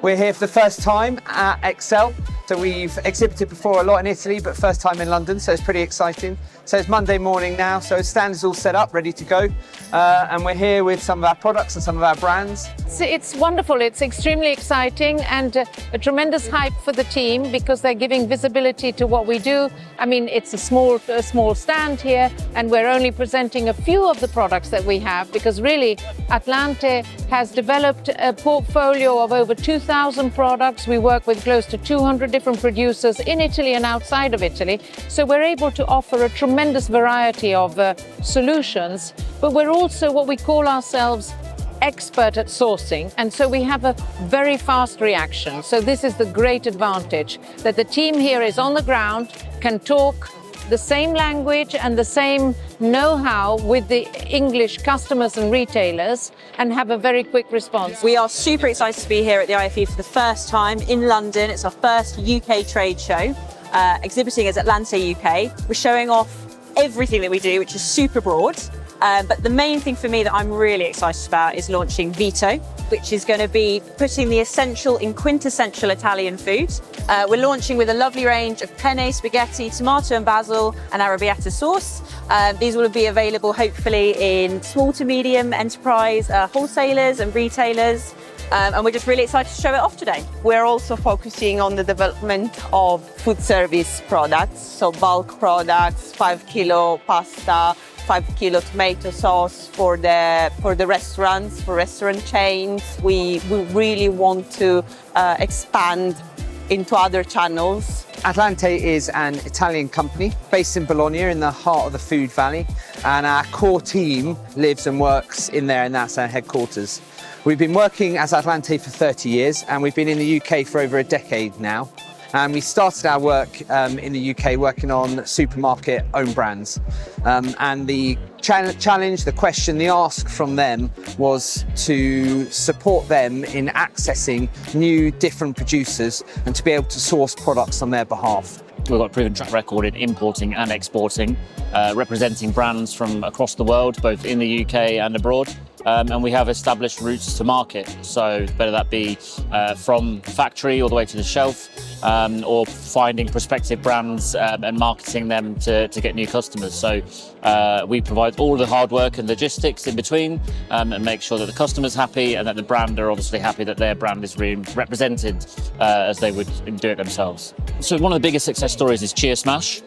We're here for the first time at Excel. So we've exhibited before a lot in Italy, but first time in London, so it's pretty exciting. So it's Monday morning now, so stand is all set up, ready to go. And we're here with some of our products and some of our brands. It's wonderful, it's extremely exciting and a tremendous hype for the team because they're giving visibility to what we do. I mean, it's a small stand here and we're only presenting a few of the products that we have because really Atlante has developed a portfolio of over 2,000 products. We work with close to 200 different producers in Italy and outside of Italy. So we're able to offer a tremendous variety of solutions, but we're also what we call ourselves expert at sourcing, and so we have a very fast reaction. So this is the great advantage, that the team here is on the ground, can talk the same language and the same know-how with the English customers and retailers and have a very quick response. We are super excited to be here at the IFE for the first time in London. It's our first UK trade show, exhibiting as Atlante UK. We're showing off everything that we do, which is super broad. But the main thing for me that I'm really excited about is launching Vitto, which is going to be putting the essential in quintessential Italian food. We're launching with a lovely range of penne, spaghetti, tomato and basil and arrabbiata sauce. These will be available hopefully in small to medium enterprise wholesalers and retailers. And we're just really excited to show it off today. We're also focusing on the development of food service products, so bulk products, 5 kilo pasta, 5 kilo tomato sauce for the restaurants, for restaurant chains. We really want to expand into other channels. Atlante is an Italian company based in Bologna in the heart of the Food Valley, and our core team lives and works in there, and that's our headquarters. We've been working as Atlante for 30 years and we've been in the UK for over a decade now. And we started our work in the UK working on supermarket own brands. And the challenge, the question, the ask from them was to support them in accessing new, different producers and to be able to source products on their behalf. We've got a proven track record in importing and exporting, representing brands from across the world, both in the UK and abroad. And we have established routes to market. So whether that be from factory all the way to the shelf, or finding prospective brands and marketing them to get new customers. So we provide all the hard work and logistics in between and make sure that the customer's happy and that the brand are obviously happy that their brand is represented as they would do it themselves. So one of the biggest success stories is Cheer Smash.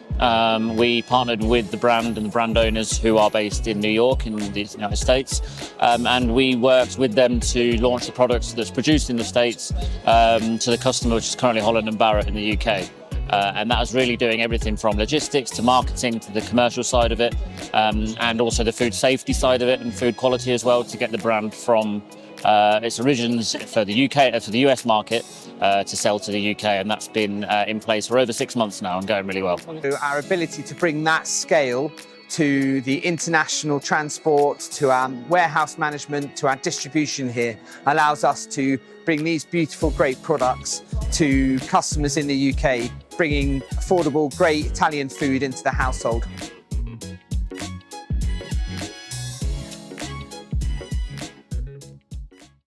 We partnered with the brand and the brand owners who are based in New York in the United States, and we worked with them to launch the products that's produced in the States to the customer, which is currently Holland and Barrett in the UK. And that is really doing everything from logistics to marketing to the commercial side of it, and also the food safety side of it and food quality as well, to get the brand from its origins for the UK, for the US market, to sell to the UK, and that's been in place for over 6 months now and going really well. Our ability to bring that scale to the international transport, to our warehouse management, to our distribution here, allows us to bring these beautiful, great products to customers in the UK, bringing affordable, great Italian food into the household.